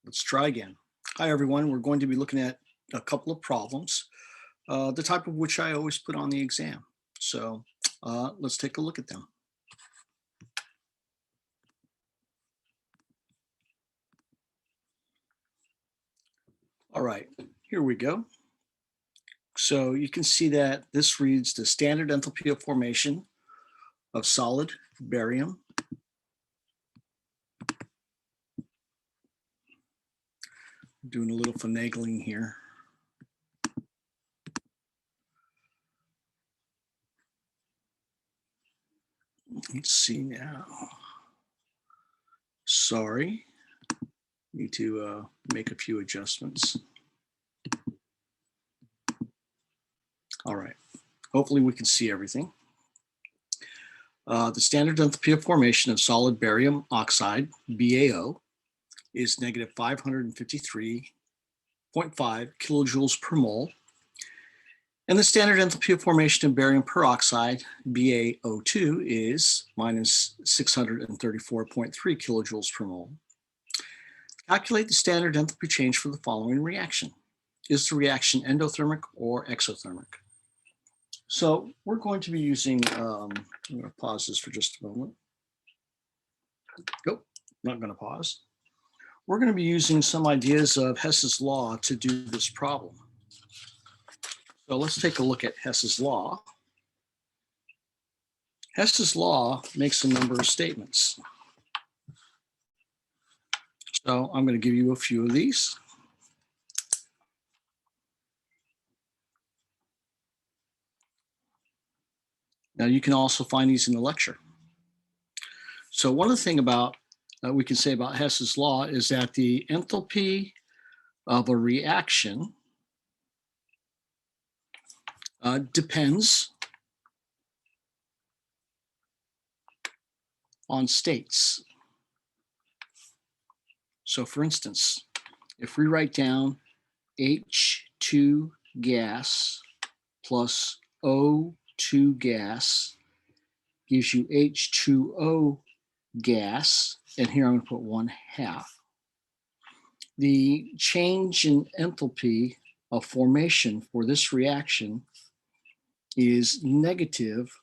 Let's try again. Hi, everyone. We're going to be looking at a couple of problems, the type of which I always put on the exam. So let's take a look at them. All right, here we go. So you can see that this reads the standard enthalpy of formation of solid barium. Doing a little finagling here. Let's see now. Sorry, need to make a few adjustments. All right, hopefully we can see everything. The standard enthalpy of formation of solid barium oxide, BaO, is negative 553.5 kilojoules per mole. And the standard enthalpy of formation of barium peroxide, BaO2, is minus 634.3 kilojoules per mole. Calculate the standard enthalpy change for the following reaction. Is the reaction endothermic or exothermic? So we're going to be using, I'm going to pause this for just a moment. Nope, not going to pause. We're going to be using some ideas of Hess's law to do this problem. So let's take a look at Hess's law. Hess's law makes a number of statements. So I'm going to give you a few of these. Now you can also find these in the lecture. So one of the things about we can say about Hess's law is that the enthalpy of a reaction depends on states. So for instance, if we write down H2 gas plus O2 gas gives you H2O gas, and here I'm going to put 1/2. The change in enthalpy of formation for this reaction is negative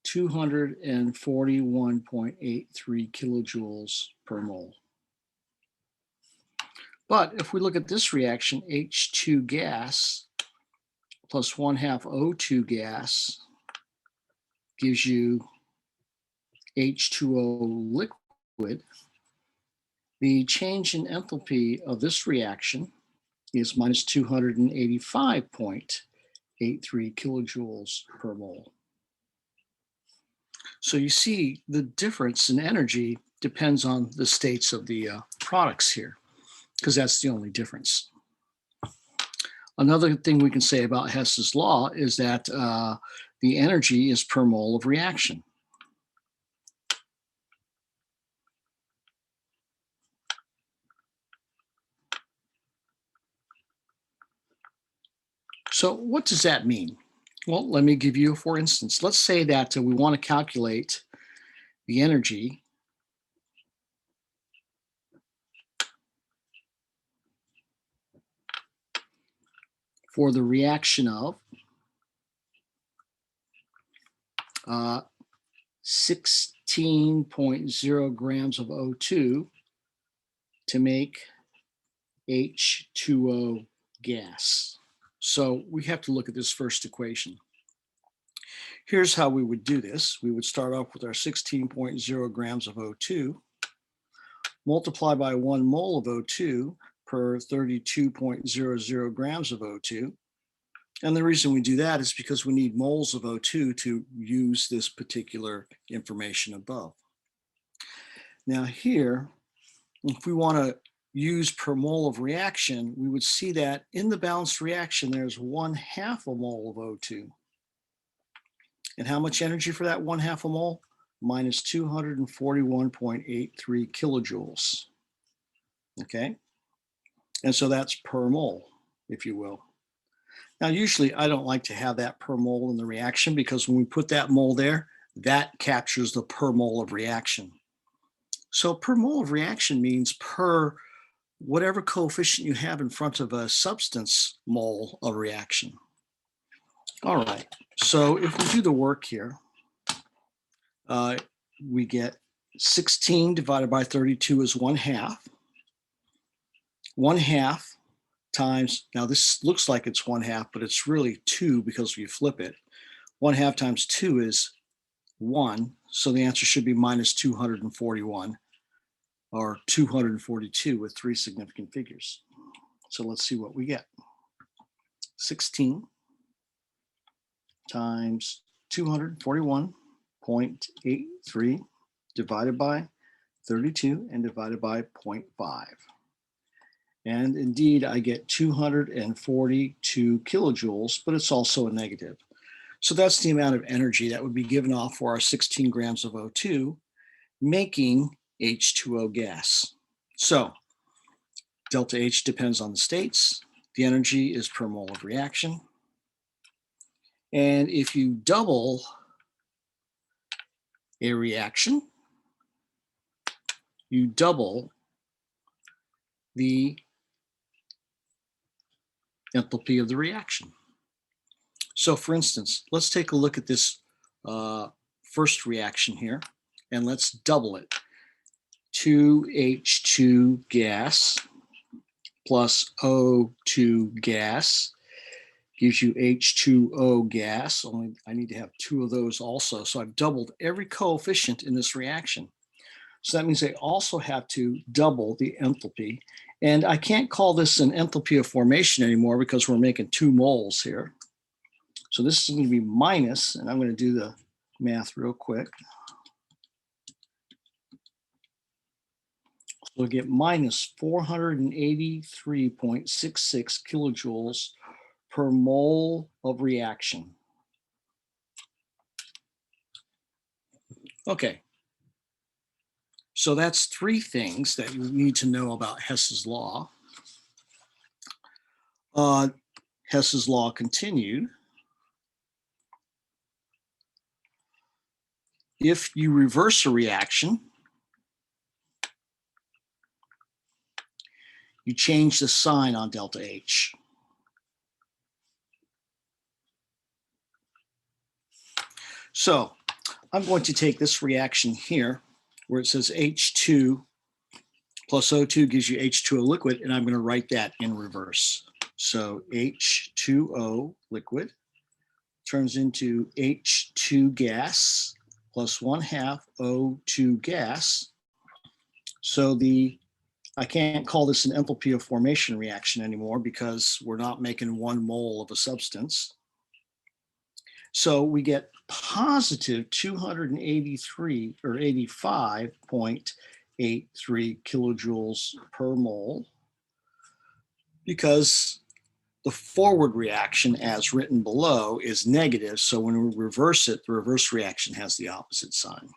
241.83 kilojoules per mole. But if we look at this reaction, H2 gas plus 1/2 O2 gas gives you H2O liquid. The change in enthalpy of this reaction is minus 285.83 kilojoules per mole. So you see the difference in energy depends on the states of the products here, because that's the only difference. Another thing we can say about Hess's law is that the energy is per mole of reaction. So what does that mean? Well, let me give you a for instance. Let's say that we want to calculate the energy for the reaction of 16.0 grams of O2 to make H2O gas. So we have to look at this first equation. Here's how we would do this. We would start off with our 16.0 grams of O2, multiply by 1 mole of O2 per 32.00 grams of O2. And the reason we do that is because we need moles of O2 to use this particular information above. Now here, if we want to use per mole of reaction, we would see that in the balanced reaction, there's 1/2 a mole of O2. And how much energy for that 1/2 a mole? Minus 241.83 kilojoules. Okay. And so that's per mole, if you will. Now, usually I don't like to have that per mole in the reaction because when we put that mole there, that captures the per mole of reaction. So per mole of reaction means per whatever coefficient you have in front of a substance mole of reaction. All right, so if we do the work here, we get 16 divided by 32 is 1/2. 1/2 times, now this looks like it's 1/2, but it's really 2 because we flip it. 1/2 times 2 is 1. So the answer should be minus 241 or 242 with 3 significant figures. So let's see what we get. 16 times 241.83 divided by 32 and divided by 0.5. And indeed, I get 242 kilojoules, but it's also a negative. So that's the amount of energy that would be given off for our 16 grams of O2, making H2O gas. So delta H depends on the states. The energy is per mole of reaction. And if you double a reaction, you double the enthalpy of the reaction. So for instance, let's take a look at this first reaction here, and let's double it. 2H2 gas plus O2 gas gives you H2O gas. Only I need to have 2 of those also. So I've doubled every coefficient in this reaction. So that means I also have to double the enthalpy. And I can't call this an enthalpy of formation anymore because we're making 2 moles here. So this is going to be minus, and I'm going to do the math real quick. So we'll get minus 483.66 kilojoules per mole of reaction. Okay. So that's 3 things that you need to know about Hess's law. Hess's law continued. If you reverse a reaction, you change the sign on delta H. So I'm going to take this reaction here where it says H2 plus O2 gives you H2O liquid, and I'm going to write that in reverse. So H2O liquid turns into H2 gas plus 1/2 O2 gas. So I can't call this an enthalpy of formation reaction anymore because we're not making 1 mole of a substance. So we get positive 283 or 85.83 kilojoules per mole because the forward reaction as written below is negative. So when we reverse it, the reverse reaction has the opposite sign.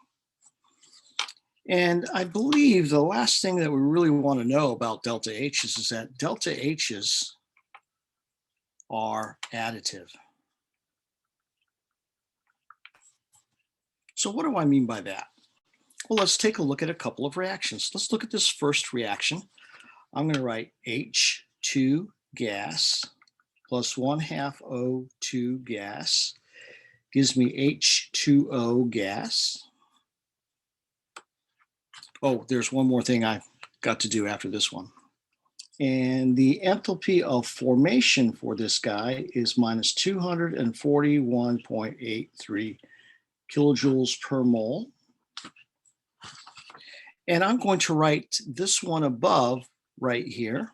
And I believe the last thing that we really want to know about delta H's is that delta H's are additive. So what do I mean by that? Well, let's take a look at a couple of reactions. Let's look at this first reaction. I'm going to write H2 gas plus 1/2 O2 gas gives me H2O gas. Oh, there's one more thing I've got to do after this one. And the enthalpy of formation for this guy is minus 241.83 kilojoules per mole. And I'm going to write this one above right here.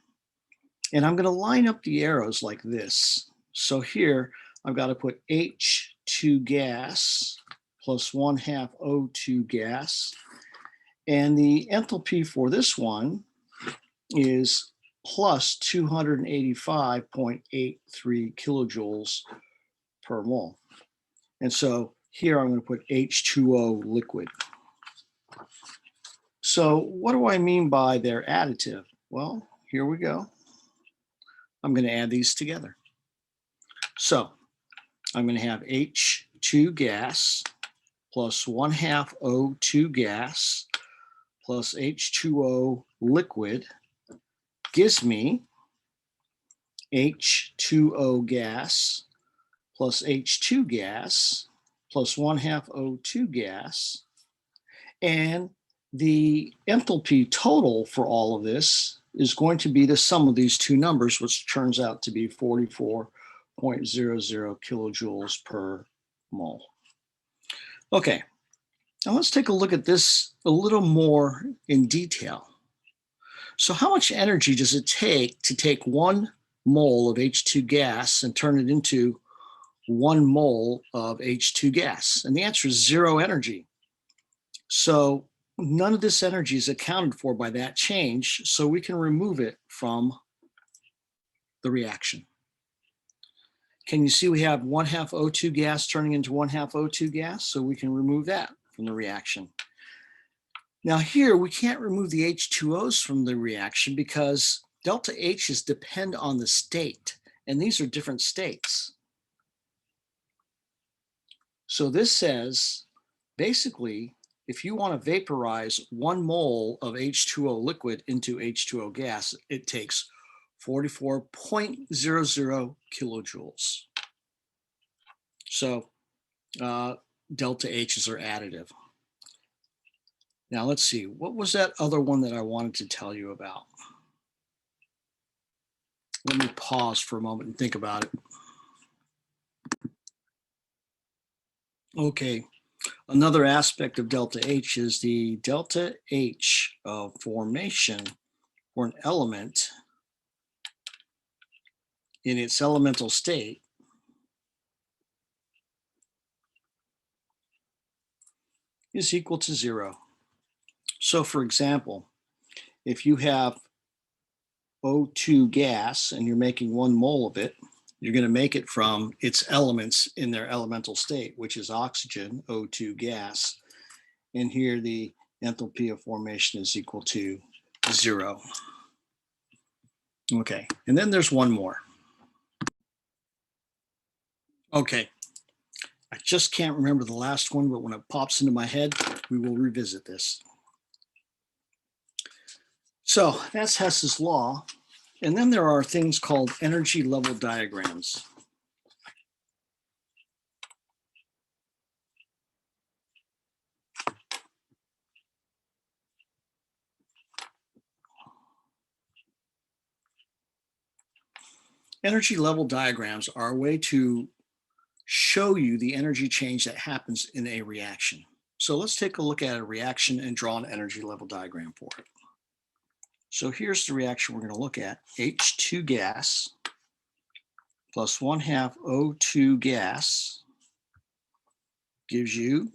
And I'm going to line up the arrows like this. So here, I've got to put H2 gas plus 1/2 O2 gas. And the enthalpy for this one is plus 285.83 kilojoules per mole. And so here I'm going to put H2O liquid. So what do I mean by they're additive? Well, here we go. I'm going to add these together. So I'm going to have H2 gas plus 1/2 O2 gas plus H2O liquid gives me H2O gas plus H2 gas plus 1/2 O2 gas. And the enthalpy total for all of this is going to be the sum of these two numbers, which turns out to be 44.00 kilojoules per mole. Okay, now let's take a look at this a little more in detail. So how much energy does it take to take 1 mole of H2 gas and turn it into 1 mole of H2 gas? And the answer is 0 energy. So none of this energy is accounted for by that change, so we can remove it from the reaction. Can you see we have 1/2 O2 gas turning into 1/2 O2 gas? So we can remove that from the reaction. Now here, we can't remove the H2Os from the reaction because delta H's depend on the state, and these are different states. So this says, basically, if you want to vaporize 1 mole of H2O liquid into H2O gas, it takes 44.00 kilojoules. So delta H's are additive. Now let's see, what was that other one that I wanted to tell you about? Let me pause for a moment and think about it. Okay, another aspect of delta H is the delta H of formation for an element in its elemental state is equal to 0. So for example, if you have O2 gas and you're making 1 mole of it, you're going to make it from its elements in their elemental state, which is oxygen, O2 gas. And here the enthalpy of formation is equal to 0. Okay, and then there's one more. Okay, I just can't remember the last one, but when it pops into my head, we will revisit this. So that's Hess's law. And then there are things called energy level diagrams. Energy level diagrams are a way to show you the energy change that happens in a reaction. So let's take a look at a reaction and draw an energy level diagram for it. So here's the reaction we're going to look at. H2 gas plus 1/2 O2 gas gives you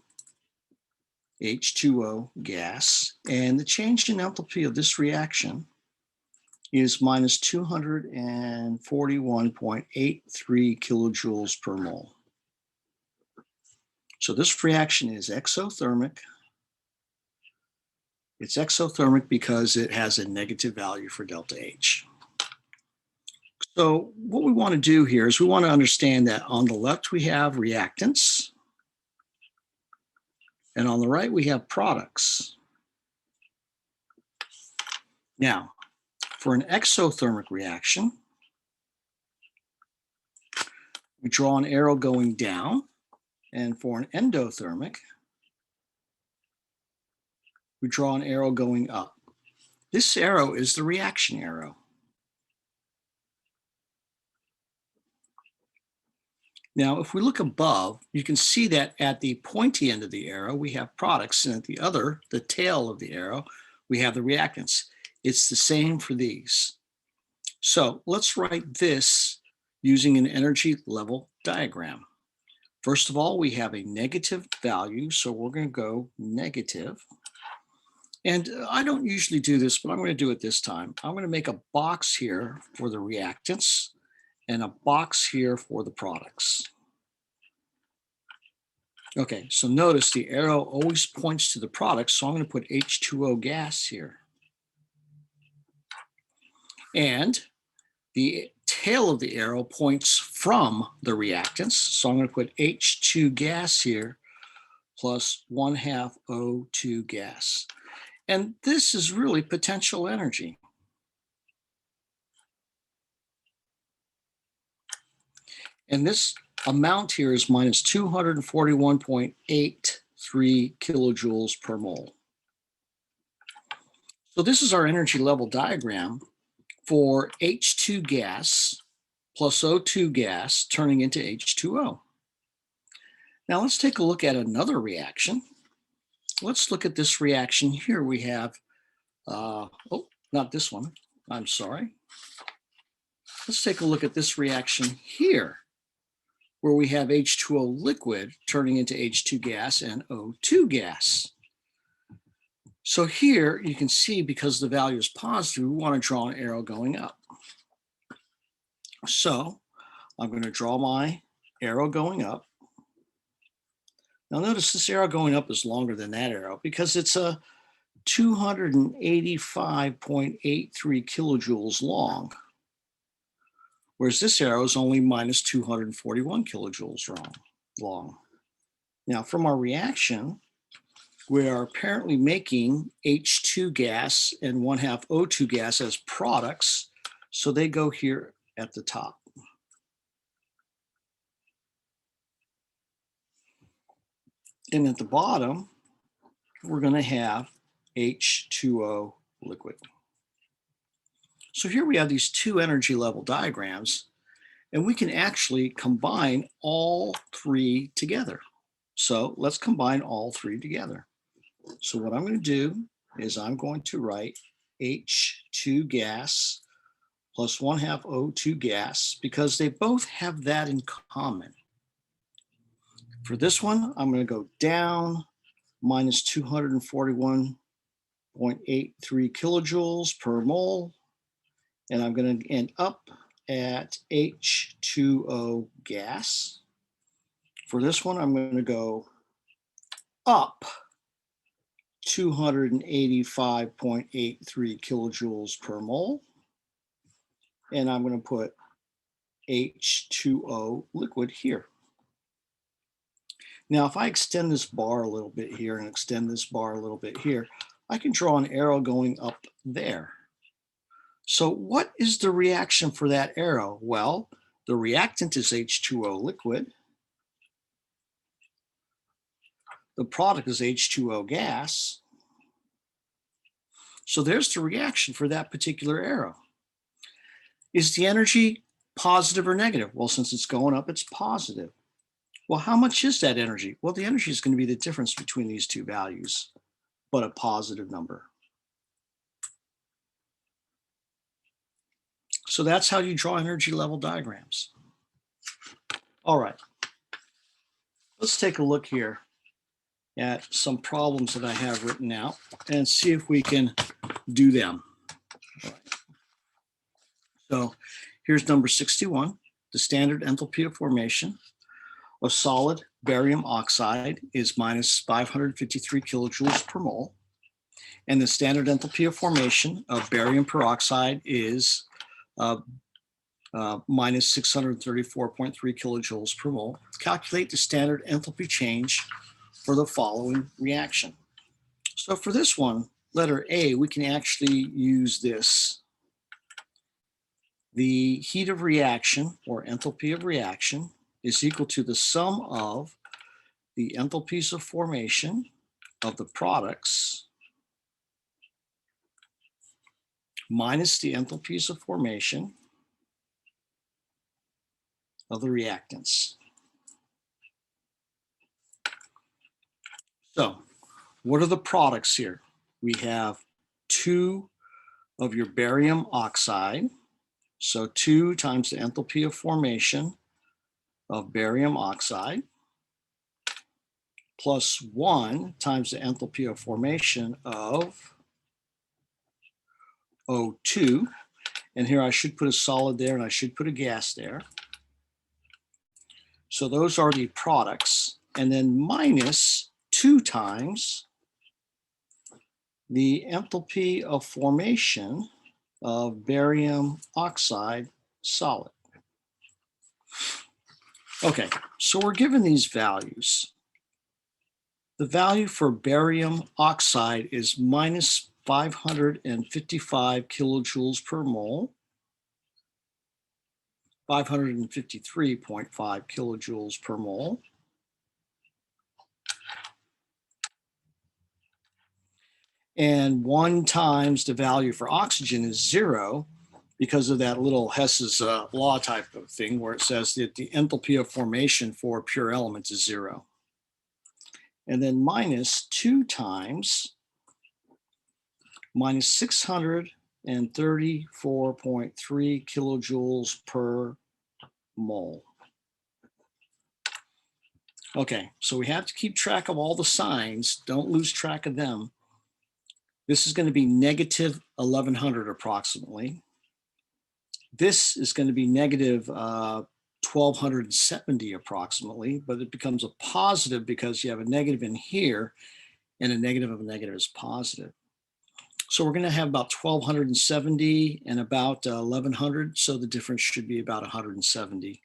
H2O gas. And the change in enthalpy of this reaction is minus 241.83 kilojoules per mole. So this reaction is exothermic. It's exothermic because it has a negative value for delta H. So what we want to do here is we want to understand that on the left we have reactants, and on the right we have products. Now, for an exothermic reaction, we draw an arrow going down, and for an endothermic, we draw an arrow going up. This arrow is the reaction arrow. Now, if we look above, you can see that at the pointy end of the arrow, we have products, and at the other, the tail of the arrow, we have the reactants. It's the same for these. So let's write this using an energy level diagram. First of all, we have a negative value, so we're going to go negative. And I don't usually do this, but I'm going to do it this time. I'm going to make a box here for the reactants and a box here for the products. Okay, so notice the arrow always points to the products, so I'm going to put H2O gas here. And the tail of the arrow points from the reactants, so I'm going to put H2 gas here plus 1/2 O2 gas. And this is really potential energy. And this amount here is minus 241.83 kilojoules per mole. So this is our energy level diagram for H2 gas plus O2 gas turning into H2O. Now let's take a look at another reaction. Let's look at this reaction here. We have, not this one, I'm sorry. Let's take a look at this reaction here, where we have H2O liquid turning into H2 gas and O2 gas. So here you can see, because the value is positive, we want to draw an arrow going up. So I'm going to draw my arrow going up. Now notice this arrow going up is longer than that arrow because it's a 285.83 kilojoules long, whereas this arrow is only minus 241 kilojoules long. Now from our reaction, we are apparently making H2 gas and 1/2 O2 gas as products, so they go here at the top. And at the bottom, we're going to have H2O liquid. So here we have these two energy level diagrams, and we can actually combine all three together. So let's combine all three together. So what I'm going to do is I'm going to write H2 gas plus 1/2 O2 gas because they both have that in common. For this one, I'm going to go down minus 241.83 kilojoules per mole, and I'm going to end up at H2O gas. For this one, I'm going to go up 285.83 kilojoules per mole, and I'm going to put H2O liquid here. Now, if I extend this bar a little bit here and extend this bar a little bit here, I can draw an arrow going up there. So what is the reaction for that arrow? Well, the reactant is H2O liquid. The product is H2O gas. So there's the reaction for that particular arrow. Is the energy positive or negative? Well, since it's going up, it's positive. Well, how much is that energy? Well, the energy is going to be the difference between these two values, but a positive number. So that's how you draw energy level diagrams. All right. Let's take a look here at some problems that I have written out and see if we can do them. All right. So here's number 61. The standard enthalpy of formation of solid barium oxide is minus 553 kilojoules per mole. And the standard enthalpy of formation of barium peroxide is minus 634.3 kilojoules per mole. Calculate the standard enthalpy change for the following reaction. So for this one, letter A, we can actually use this. The heat of reaction, or enthalpy of reaction, is equal to the sum of the enthalpies of formation of the products minus the enthalpies of formation of the reactants. So what are the products here? We have 2 of your barium oxide. So 2 times the enthalpy of formation of barium oxide plus 1 times the enthalpy of formation of O2. And here I should put a solid there and I should put a gas there. So those are the products. And then minus 2 times the enthalpy of formation of barium oxide solid. Okay, so we're given these values. The value for barium oxide is minus 555 kilojoules per mole. 553.5 kilojoules per mole. And 1 times the value for oxygen is 0 because of that little Hess's law type of thing where it says that the enthalpy of formation for pure elements is 0. And then minus 2 times minus 634.3 kilojoules per mole. Okay, so we have to keep track of all the signs. Don't lose track of them. This is going to be negative 1100 approximately. This is going to be negative 1270 approximately, but it becomes a positive because you have a negative in here, and a negative of a negative is positive. So we're going to have about 1270 and about 1100. So the difference should be about 170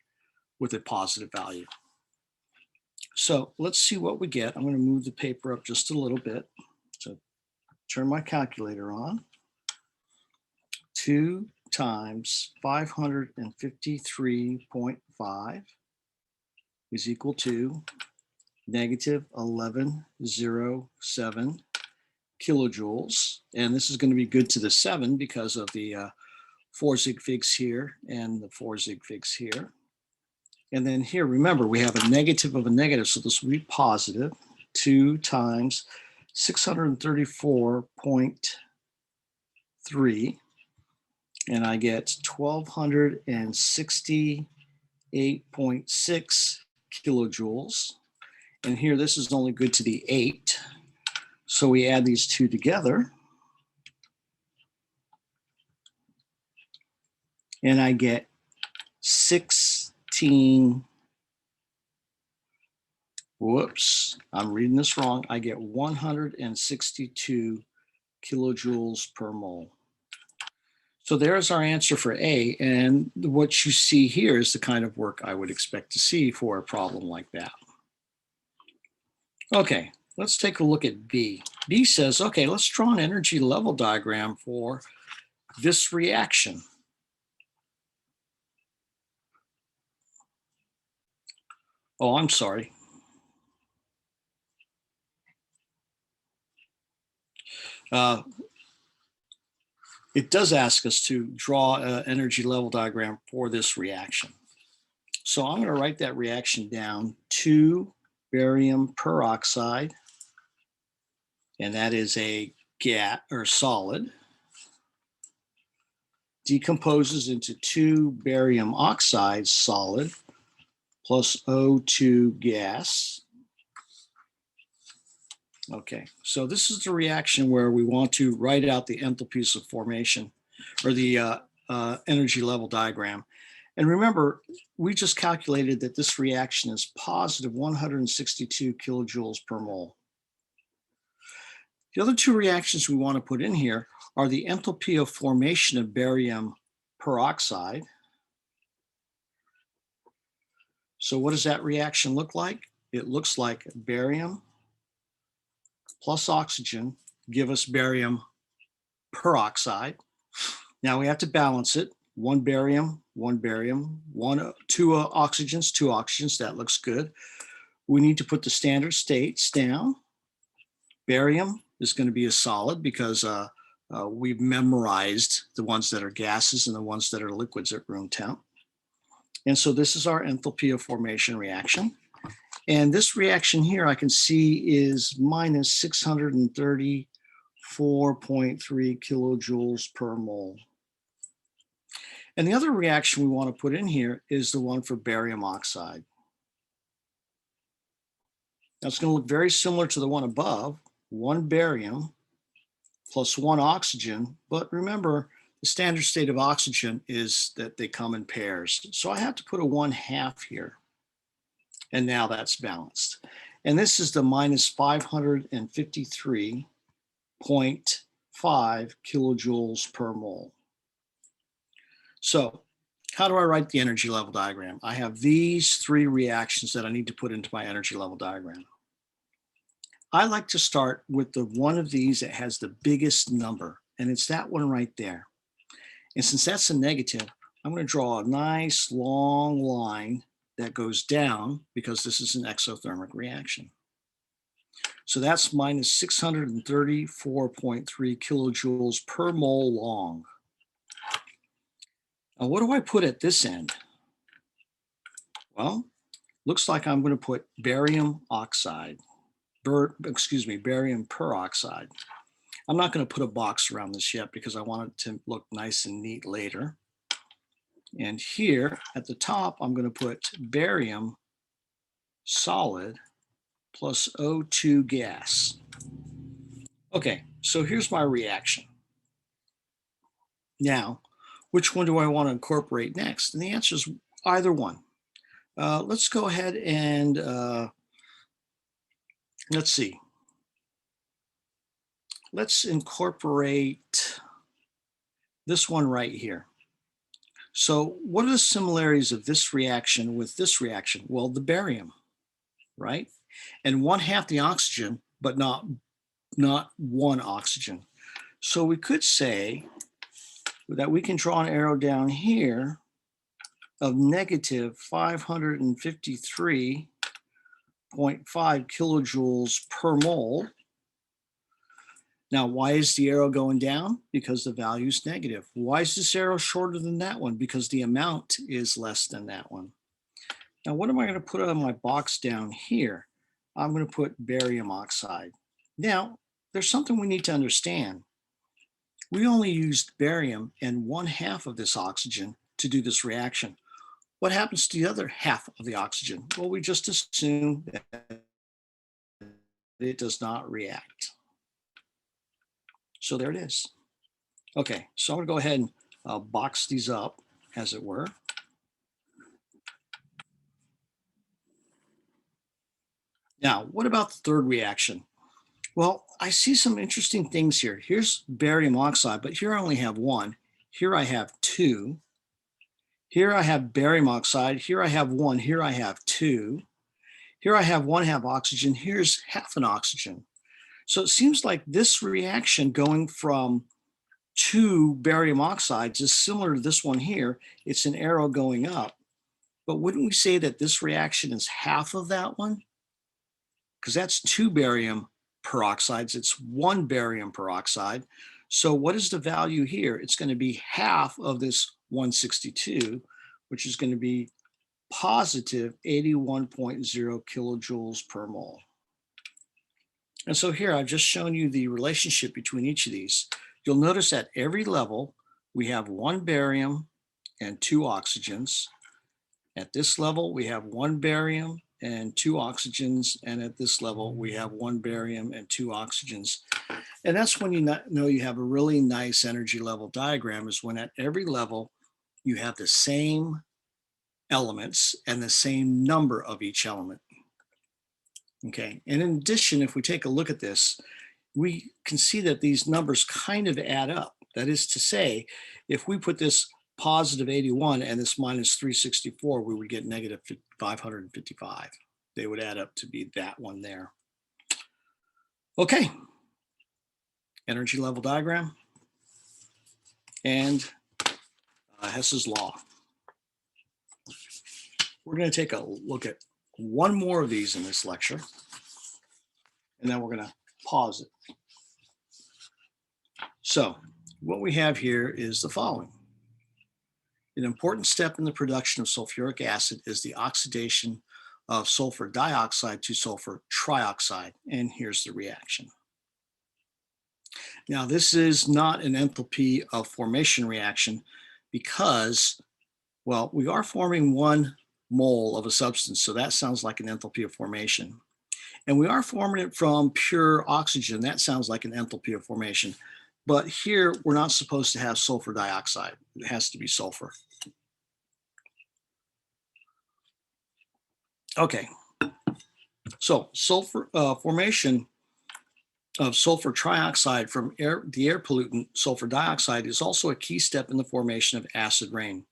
with a positive value. So let's see what we get. I'm going to move the paper up just a little bit. So turn my calculator on. 2 times 553.5 is equal to negative 1107 kilojoules. And this is going to be good to the 7 because of the 4 zig figs here and the 4 zig figs here. And then here, remember, we have a negative of a negative, so this will be positive. 2 times 634.3, and I get 1268.6 kilojoules. And here, this is only good to the 8. So we add these two together, and I get 16. Whoops, I'm reading this wrong. I get 162 kilojoules per mole. So there's our answer for A. And what you see here is the kind of work I would expect to see for a problem like that. Okay, let's take a look at B. B says, okay, let's draw an energy level diagram for this reaction. Oh, I'm sorry. It does ask us to draw an energy level diagram for this reaction. So I'm going to write that reaction down. 2 barium peroxide, and that is a gas or solid, decomposes into 2 barium oxide solid plus O2 gas. Okay, so this is the reaction where we want to write out the enthalpies of formation, or the energy level diagram. And remember, we just calculated that this reaction is positive 162 kilojoules per mole. The other 2 reactions we want to put in here are the enthalpy of formation of barium peroxide. So what does that reaction look like? It looks like barium plus oxygen give us barium peroxide. Now we have to balance it. 1 barium, 2 oxygens, 2 oxygens. That looks good. We need to put the standard states down. Barium is going to be a solid because we've memorized the ones that are gases and the ones that are liquids at room temp. And so this is our enthalpy of formation reaction. And this reaction here I can see is minus 634.3 kilojoules per mole. And the other reaction we want to put in here is the one for barium oxide. Now it's going to look very similar to the one above, 1 barium plus 1 oxygen. But remember, the standard state of oxygen is that they come in pairs. So I have to put a 1/2 here. And now that's balanced. And this is the minus 553.5 kilojoules per mole. So how do I write the energy level diagram? I have these 3 reactions that I need to put into my energy level diagram. I like to start with the one of these that has the biggest number, and it's that one right there. And since that's a negative, I'm going to draw a nice long line that goes down because this is an exothermic reaction. So that's minus 634.3 kilojoules per mole long. Now, what do I put at this end? Well, looks like I'm going to put barium oxide, barium peroxide. I'm not going to put a box around this yet because I want it to look nice and neat later. And here at the top, I'm going to put barium solid plus O2 gas. Okay, so here's my reaction. Now, which one do I want to incorporate next? And the answer is either one. Let's go ahead and let's see. Let's incorporate this one right here. So what are the similarities of this reaction with this reaction? Well, the barium, right? And 1/2 the oxygen, but not one oxygen. So we could say that we can draw an arrow down here of negative 553.5 kilojoules per mole. Now, why is the arrow going down? Because the value is negative. Why is this arrow shorter than that one? Because the amount is less than that one. Now, what am I going to put on my box down here? I'm going to put barium oxide. Now, there's something we need to understand. We only used barium and 1/2 of this oxygen to do this reaction. What happens to the other half of the oxygen? Well, we just assume that it does not react. So there it is. Okay, so I'm going to go ahead and box these up, as it were. Now, what about the third reaction? Well, I see some interesting things here. Here's barium oxide, but here I only have one. Here I have two. Here I have barium oxide. Here I have one. Here I have two. Here I have 1/2 oxygen. Here's half an oxygen. So it seems like this reaction going from 2 barium oxides is similar to this one here. It's an arrow going up. But wouldn't we say that this reaction is half of that one? Because that's 2 barium peroxides. It's 1 barium peroxide. So what is the value here? It's going to be half of this 162, which is going to be positive 81.0 kilojoules per mole. And so here I've just shown you the relationship between each of these. You'll notice at every level, we have 1 barium and 2 oxygens. At this level, we have 1 barium and 2 oxygens. And at this level, we have 1 barium and 2 oxygens. And that's when you know you have a really nice energy level diagram, is when at every level, you have the same elements and the same number of each element. Okay, and in addition, if we take a look at this, we can see that these numbers kind of add up. That is to say, if we put this positive 81 and this minus 364, we would get negative 555. They would add up to be that one there. Okay, energy level diagram and Hess's law. We're going to take a look at one more of these in this lecture, and then we're going to pause it. So what we have here is the following. An important step in the production of sulfuric acid is the oxidation of sulfur dioxide to sulfur trioxide, and here's the reaction. Now, this is not an enthalpy of formation reaction because, well, we are forming 1 mole of a substance, so that sounds like an enthalpy of formation. And we are forming it from pure oxygen. That sounds like an enthalpy of formation. But here, we're not supposed to have sulfur dioxide. It has to be sulfur. Okay, so sulfur formation of sulfur trioxide from the air pollutant sulfur dioxide is also a key step in the formation of acid rain.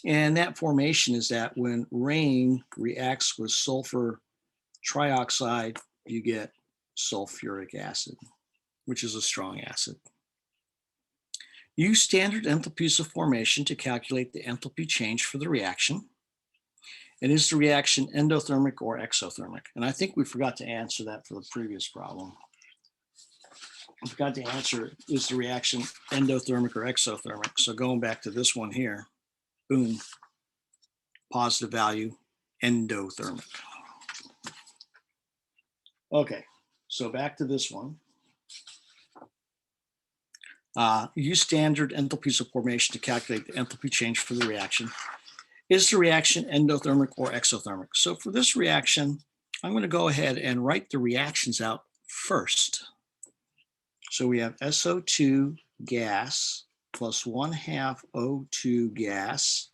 And that formation is that when rain reacts with sulfur trioxide, you get sulfuric acid, which is a strong acid. Use standard enthalpies of formation to calculate the enthalpy change for the reaction. And is the reaction endothermic or exothermic? And I think we forgot to answer that for the previous problem. I forgot to answer, is the reaction endothermic or exothermic? So going back to this one here, boom, positive value, endothermic. Okay, so back to this one. Use standard enthalpies of formation to calculate the enthalpy change for the reaction. Is the reaction endothermic or exothermic? So for this reaction, I'm going to go ahead and write the reactions out first. So we have SO2 gas plus 1/2 O2 gas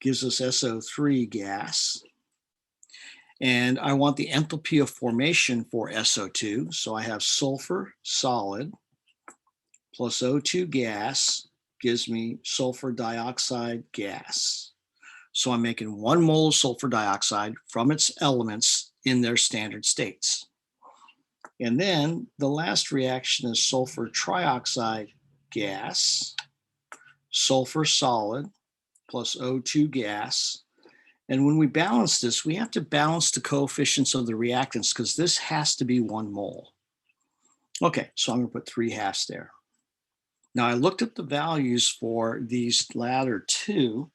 gives us SO3 gas. And I want the enthalpy of formation for SO2. So I have sulfur solid plus O2 gas gives me sulfur dioxide gas. So I'm making 1 mole of sulfur dioxide from its elements in their standard states. And then the last reaction is sulfur trioxide gas, sulfur solid plus O2 gas. And when we balance this, we have to balance the coefficients of the reactants because this has to be 1 mole. Okay, so I'm going to put 3/2 there. Now I looked at the values for these latter two,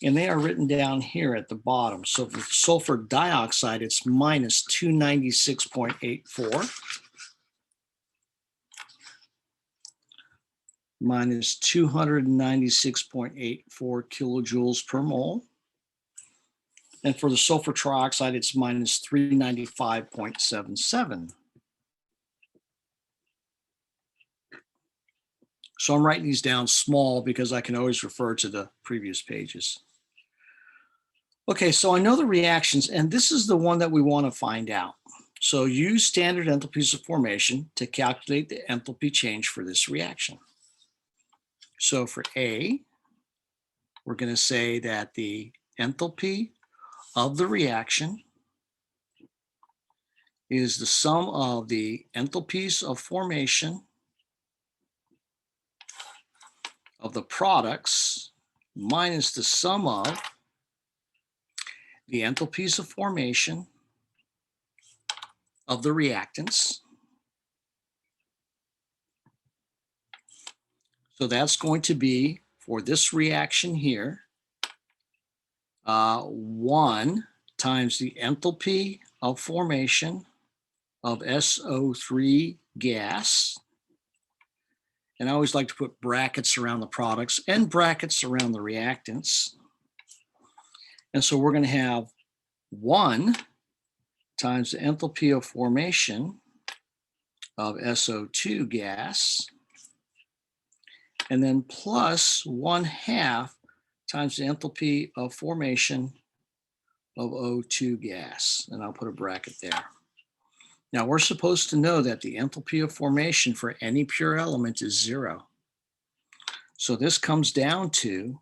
and they are written down here at the bottom. So for sulfur dioxide, it's minus 296.84. Minus 296.84 kilojoules per mole. And for the sulfur trioxide, it's minus 395.77. So I'm writing these down small because I can always refer to the previous pages. Okay, so I know the reactions, and this is the one that we want to find out. So use standard enthalpies of formation to calculate the enthalpy change for this reaction. So for A, we're going to say that the enthalpy of the reaction is the sum of the enthalpies of formation of the products minus the sum of the enthalpies of formation of the reactants. So that's going to be, for this reaction here, 1 times the enthalpy of formation of SO3 gas. And I always like to put brackets around the products and brackets around the reactants. And so we're going to have 1 times the enthalpy of formation of SO2 gas, and then plus 1/2 times the enthalpy of formation of O2 gas. And I'll put a bracket there. Now we're supposed to know that the enthalpy of formation for any pure element is 0. So this comes down to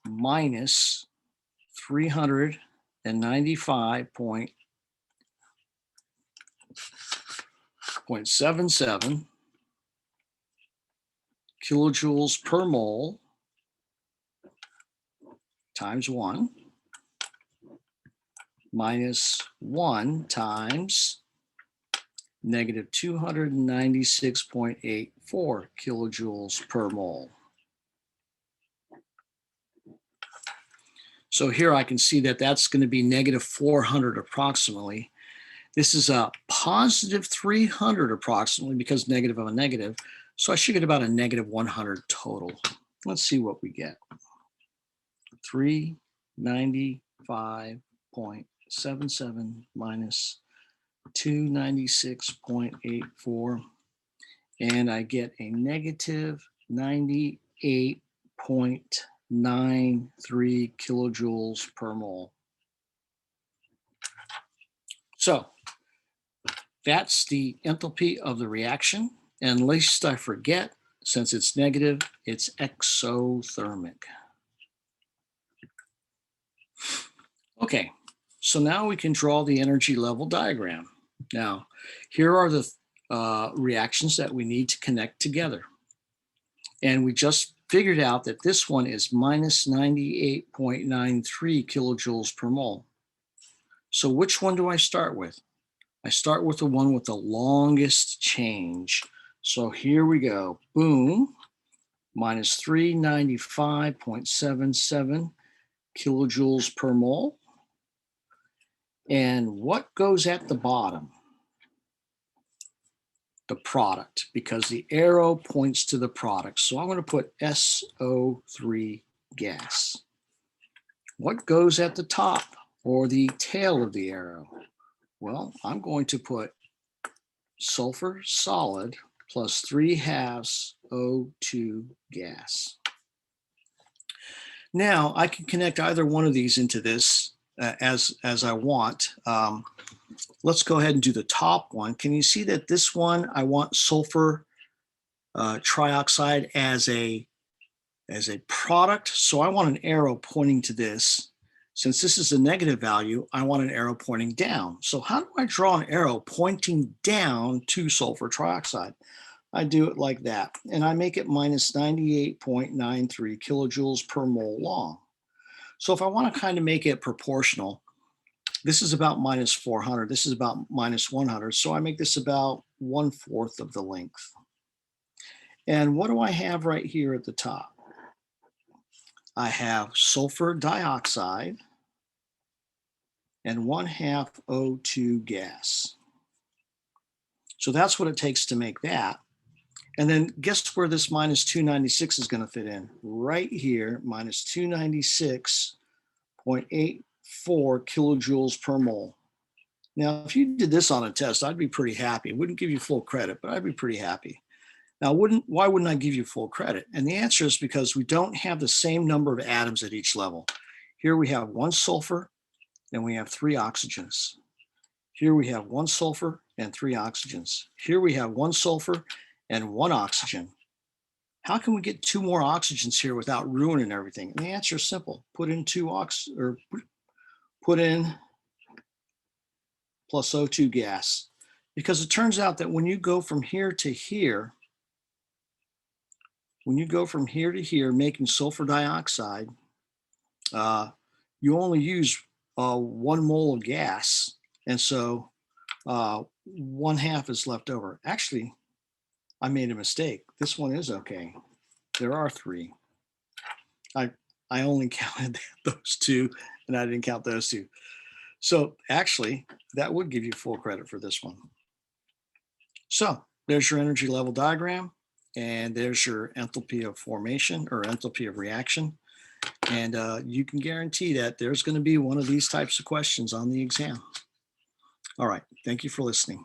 minus 395.77 kilojoules per mole times 1 minus 1 times negative 296.84 kilojoules per mole. So here I can see that that's going to be negative 400 approximately. This is a positive 300 approximately because negative of a negative. So I should get about a negative 100 total. Let's see what we get. 395.77 minus 296.84. And I get a negative 98.93 kilojoules per mole. So that's the enthalpy of the reaction. And lest I forget, since it's negative, it's exothermic. Okay, so now we can draw the energy level diagram. Now, here are the reactions that we need to connect together. And we just figured out that this one is minus 98.93 kilojoules per mole. So which one do I start with? I start with the one with the longest change. So here we go. Boom. Minus 395.77 kilojoules per mole. And what goes at the bottom? The product, because the arrow points to the product. So I'm going to put SO3 gas. What goes at the top or the tail of the arrow? Well, I'm going to put sulfur solid plus 3/2 O2 gas. Now I can connect either one of these into this as I want. Let's go ahead and do the top one. Can you see that this one, I want sulfur trioxide as a product. So I want an arrow pointing to this. Since this is a negative value, I want an arrow pointing down. So how do I draw an arrow pointing down to sulfur trioxide? I do it like that, and I make it minus 98.93 kilojoules per mole long. So if I want to kind of make it proportional, this is about minus 400, this is about minus 100, so I make this about 1/4 of the length. And what do I have right here at the top? I have sulfur dioxide and 1/2 O2 gas. So that's what it takes to make that. And then guess where this minus 296 is going to fit in? Right here, minus 296.84 kilojoules per mole. Now, if you did this on a test, I'd be pretty happy. Wouldn't give you full credit, but I'd be pretty happy. Now, why wouldn't I give you full credit? And the answer is because we don't have the same number of atoms at each level. Here we have 1 sulfur and we have 3 oxygens. Here we have 1 sulfur and 3 oxygens. Here we have 1 sulfur and 1 oxygen. How can we get 2 more oxygens here without ruining everything? And the answer is simple. Put in put in plus O2 gas. Because it turns out that when you go from here to here, making sulfur dioxide, you only use 1 mole of gas. And so 1/2 is left over. Actually, I made a mistake. This one is okay. There are 3. I only counted those 2 and I didn't count those 2. So actually, that would give you full credit for this one. So there's your energy level diagram, and there's your enthalpy of formation or enthalpy of reaction. And you can guarantee that there's going to be one of these types of questions on the exam. All right. Thank you for listening.